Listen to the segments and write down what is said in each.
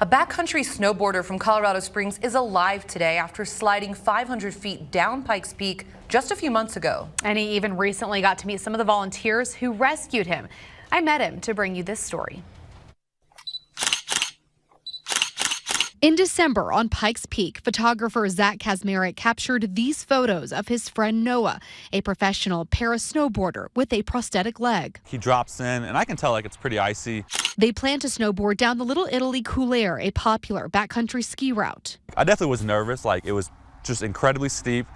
A backcountry snowboarder from Colorado Springs is alive today after sliding 500 feet down Pikes Peak just a few months ago. And he even recently got to meet some of the volunteers who rescued him. I met him to bring you this story. In December on Pikes Peak, photographer Zach Kazmarek captured these photos of his friend Noah, a professional para-snowboarder with a prosthetic leg. He drops in, and I can tell it's pretty icy. They plan to snowboard down the Little Italy Couleer, a popular backcountry ski route. I definitely was nervous. It was just incredibly steep,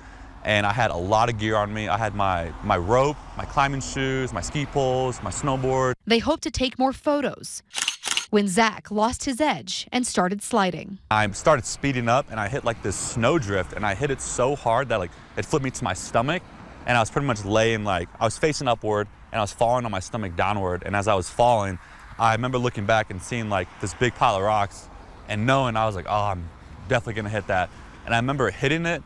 and I had a lot of gear on me. I had my rope, my climbing shoes, my ski poles, my snowboard. They hope to take more photos when Zach lost his edge and started sliding. I started speeding up, and I hit this snowdrift, and I hit it so hard that it flipped me to my stomach, and I was pretty much laying I was facing upward, and I was falling on my stomach downward. And as I was falling, I remember looking back and seeing this big pile of rocks and knowing I was oh, I'm definitely gonna hit that. And I remember hitting it,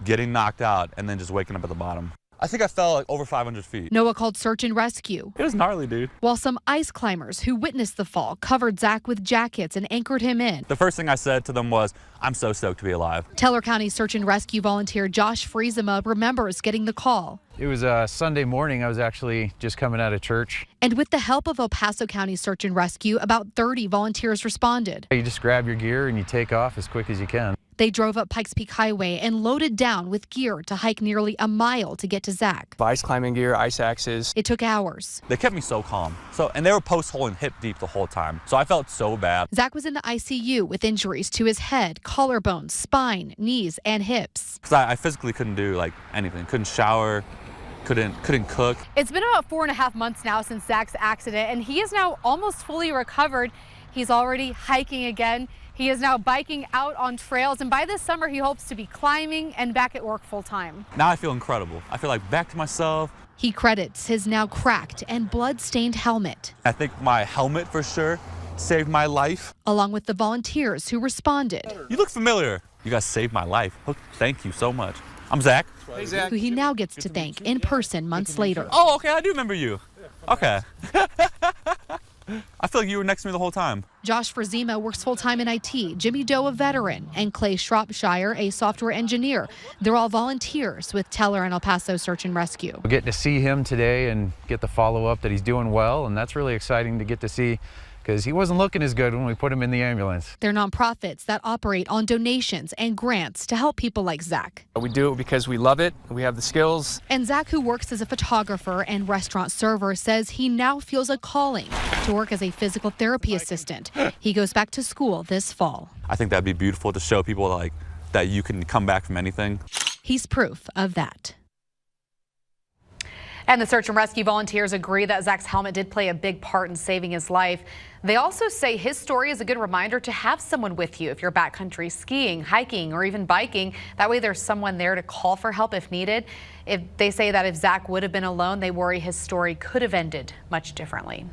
getting knocked out, and then just waking up at the bottom. I think I fell over 500 feet. Noah called search and rescue. It was gnarly, dude. While some ice climbers who witnessed the fall covered Zach with jackets and anchored him in. The first thing I said to them was, I'm so stoked to be alive. Teller County search and rescue volunteer Josh Friesema remembers getting the call. It was a Sunday morning. I was actually just coming out of church. And with the help of El Paso County search and rescue, about 30 volunteers responded. You just grab your gear and you take off as quick as you can. They drove up Pikes Peak Highway and loaded down with gear to hike nearly a mile to get to Zach. Ice climbing gear, ice axes. It took hours. They kept me so calm. And they were post-holing hip deep the whole time. So I felt so bad. Zach was in the ICU with injuries to his head, collarbones, spine, knees, and hips. Because I physically couldn't do anything. Couldn't shower, couldn't cook. It's been about 4.5 months now since Zach's accident, and he is now almost fully recovered. He's already hiking again. He is now biking out on trails, and by this summer he hopes to be climbing and back at work full time. Now I feel incredible. I feel back to myself. He credits his now cracked and blood-stained helmet. I think my helmet for sure saved my life. Along with the volunteers who responded. You look familiar. You guys saved my life. Thank you so much. I'm Zach. Hey, Zach. Who he now gets to thank in person months later. Oh, okay, I do remember you. Okay. I feel like you were next to me the whole time. Josh Friesema works full-time in IT, Jimmy Doe a veteran, and Clay Shropshire a software engineer. They're all volunteers with Teller and El Paso Search and Rescue. We get to see him today and get the follow-up that he's doing well, and that's really exciting to get to see because he wasn't looking as good when we put him in the ambulance. They're nonprofits that operate on donations and grants to help people like Zach. We do it because we love it, we have the skills. And Zach, who works as a photographer and restaurant server, says he now feels a calling to work as a physical therapy assistant. He goes back to school this fall. I think that'd be beautiful to show people that you can come back from anything. He's proof of that. And the search and rescue volunteers agree that Zach's helmet did play a big part in saving his life. They also say his story is a good reminder to have someone with you if you're backcountry skiing, hiking, or even biking. That way there's someone there to call for help if needed. If they say that if Zach would have been alone, they worry his story could have ended much differently.